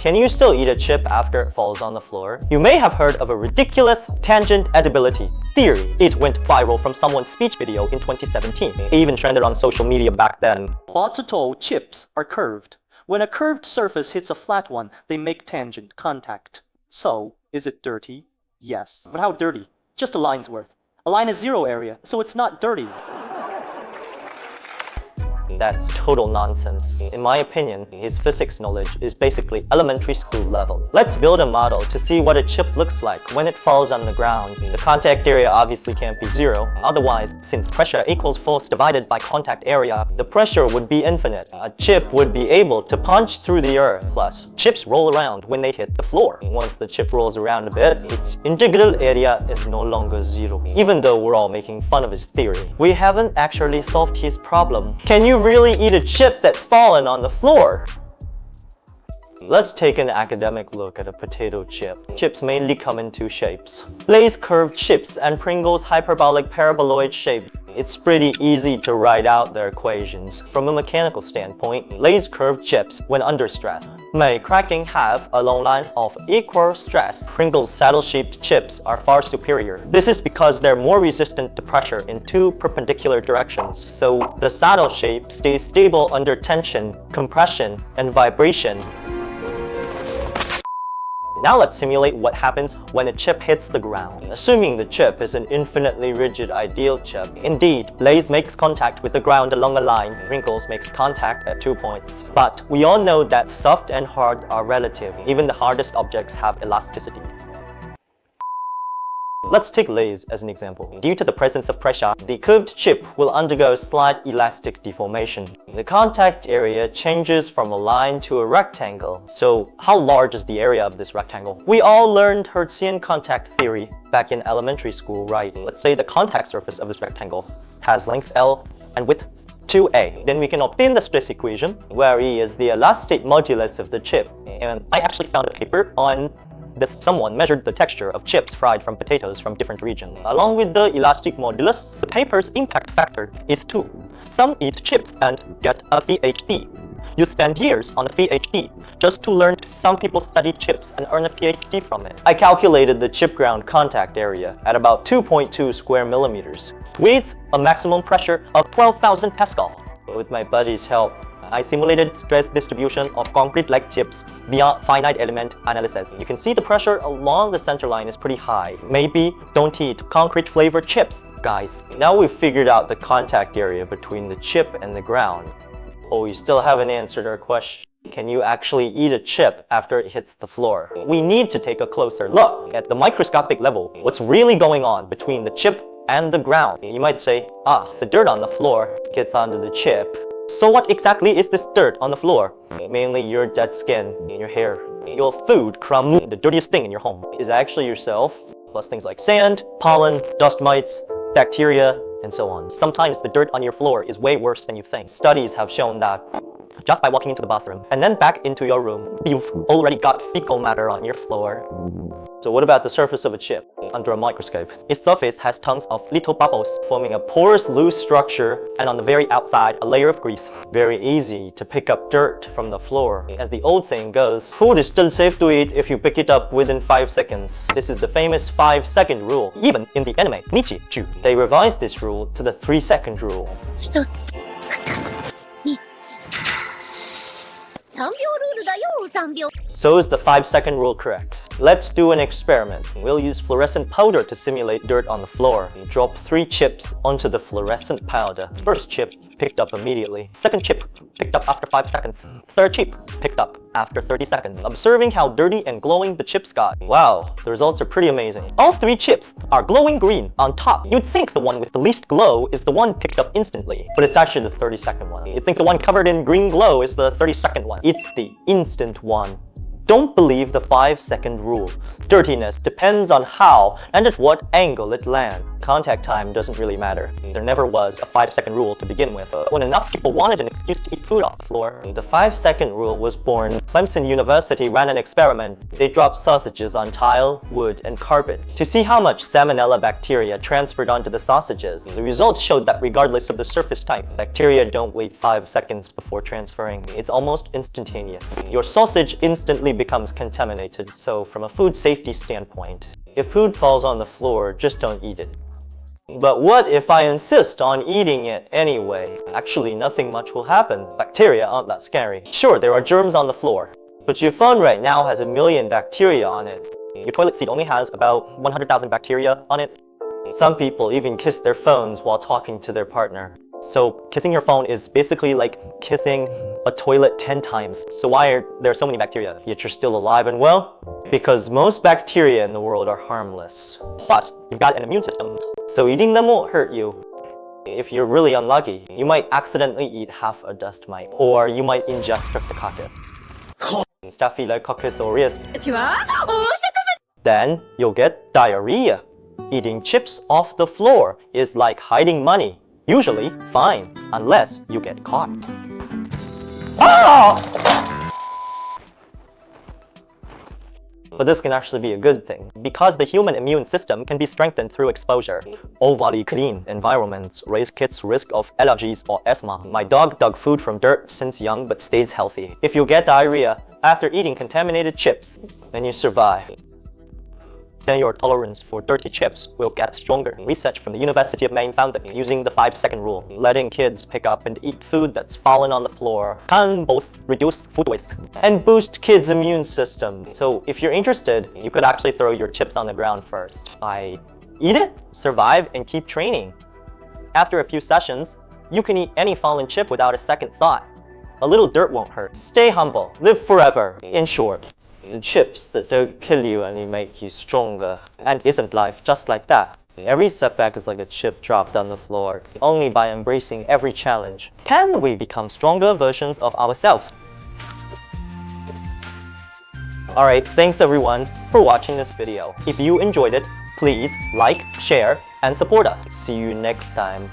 Can you still eat a chip after it falls on the floor? You may have heard of a ridiculous tangent edibility theory. It went viral from someone's speech video in 2017. It even trended on social media back then. Potato chips are curved. When a curved surface hits a flat one, they make tangent contact. So, is it dirty? Yes. But how dirty? Just a line's worth. A line is zero area, so it's not dirty. That's total nonsense. In my opinion, his physics knowledge is basically elementary school level. Let's build a model to see what a chip looks like when it falls on the ground. The contact area obviously can't be zero. Otherwise, since pressure equals force divided by contact area, the pressure would be infinite. A chip would be able to punch through the earth. Plus, chips roll around when they hit the floor. Once the chip rolls around a bit, its integral area is no longer zero. Even though we're all making fun of his theory, we haven't actually solved his problem. Can you really eat a chip that's fallen on the floor? Let's take an academic look at a potato chip. Chips mainly come in two shapes: Lay's curved chips and Pringles hyperbolic paraboloid shape. It's pretty easy to write out their equations. From a mechanical standpoint, Lay's curved chips, when under stress, may cracking have along lines of equal stress. Pringles saddle-shaped chips are far superior. This is because they're more resistant to pressure in two perpendicular directions, so the saddle shape stays stable under tension, compression, and vibration. Now let's simulate what happens when a chip hits the ground. Assuming the chip is an infinitely rigid ideal chip. Indeed, Lay's makes contact with the ground along a line, Pringles makes contact at 2 points. But we all know that soft and hard are relative. Even the hardest objects have elasticity. Let's take Lay's as an example. Due to the presence of pressure, the curved chip will undergo slight elastic deformation. The contact area changes from a line to a rectangle. So how large is the area of this rectangle? We all learned Hertzian contact theory back in elementary school, right? Let's say the contact surface of this rectangle has length L and width 2a. Then we can obtain the stress equation, where E is the elastic modulus of the chip. And I actually found a paper on this. Someone measured the texture of chips fried from potatoes from different regions. Along with the elastic modulus, the paper's impact factor is 2. Some eat chips and get a PhD. You spend years on a PhD just to learn. Some people study chips and earn a PhD from it. I calculated the chip ground contact area at about 2.2 square millimeters with a maximum pressure of 12,000 Pascal. With my buddy's help, I simulated stress distribution of concrete-like chips via finite element analysis. You can see the pressure along the center line is pretty high. Maybe don't eat concrete-flavored chips, guys. Now we've figured out the contact area between the chip and the ground. Oh, we still haven't answered our question. Can you actually eat a chip after it hits the floor? We need to take a closer look at the microscopic level. What's really going on between the chip and the ground? You might say, the dirt on the floor gets onto the chip. So what exactly is this dirt on the floor? Mainly your dead skin in your hair. Your food crumb. The dirtiest thing in your home is actually yourself, plus things like sand, pollen, dust mites, bacteria, and so on. Sometimes the dirt on your floor is way worse than you think. Studies have shown that just by walking into the bathroom and then back into your room, you've already got fecal matter on your floor. So what about the surface of a chip under a microscope? Its surface has tons of little bubbles forming a porous loose structure, and on the very outside a layer of grease. Very easy to pick up dirt from the floor. As the old saying goes, food is still safe to eat if you pick it up within 5 seconds. This is the famous 5-second rule. Even in the anime Nichi-Ju, they revised this rule to the 3-second rule. 1つ、2つ、3つ。3秒ルールだよ、3秒。 So is the 5-second rule correct? Let's do an experiment. We'll use fluorescent powder to simulate dirt on the floor. Drop 3 chips onto the fluorescent powder. First chip picked up immediately. Second chip picked up after 5 seconds. Third chip picked up after 30 seconds. Observing how dirty and glowing the chips got. Wow, the results are pretty amazing. All 3 chips are glowing green on top. You'd think the one with the least glow is the one picked up instantly, but it's actually the 30-second one. You'd think the one covered in green glow is the 30-second one. It's the instant one. Don't believe the 5-second rule. Dirtiness depends on how and at what angle it lands. Contact time doesn't really matter. There never was a 5-second rule to begin with. When enough people wanted an excuse to eat food off the floor, the 5-second rule was born. Clemson University ran an experiment. They dropped sausages on tile, wood, and carpet to see how much salmonella bacteria transferred onto the sausages. The results showed that regardless of the surface type, bacteria don't wait 5 seconds before transferring. It's almost instantaneous. Your sausage instantly becomes contaminated. So from a food safety standpoint, if food falls on the floor, just don't eat it. But what if I insist on eating it anyway? Actually, nothing much will happen. Bacteria aren't that scary. Sure, there are germs on the floor, but your phone right now has 1 million bacteria on it. Your toilet seat only has about 100,000 bacteria on it. Some people even kiss their phones while talking to their partner. So kissing your phone is basically like kissing a toilet 10 times. So why are there so many bacteria, yet you're still alive and well? Because most bacteria in the world are harmless. Plus, you've got an immune system, so eating them won't hurt you. If you're really unlucky, you might accidentally eat half a dust mite, or you might ingest Streptococcus, Staphylococcus aureus. Then you'll get diarrhea. Eating chips off the floor is like hiding money. Usually fine, unless you get caught. But this can actually be a good thing, because the human immune system can be strengthened through exposure. Overly clean environments raise kids' risk of allergies or asthma. My dog dug food from dirt since young but stays healthy. If you get diarrhea after eating contaminated chips, then you survive. Then your tolerance for dirty chips will get stronger. Research from the University of Maine found that using the 5-second rule, letting kids pick up and eat food that's fallen on the floor, can both reduce food waste and boost kids' immune system. So if you're interested, you could actually throw your chips on the ground first. Eat it, survive, and keep training. After a few sessions, you can eat any fallen chip without a second thought. A little dirt won't hurt. Stay humble, live forever. In short, the chips that don't kill you only make you stronger. And isn't life just like that? Every setback is like a chip dropped on the floor. Only by embracing every challenge can we become stronger versions of ourselves. Alright, thanks everyone for watching this video. If you enjoyed it, please like, share, and support us. See you next time.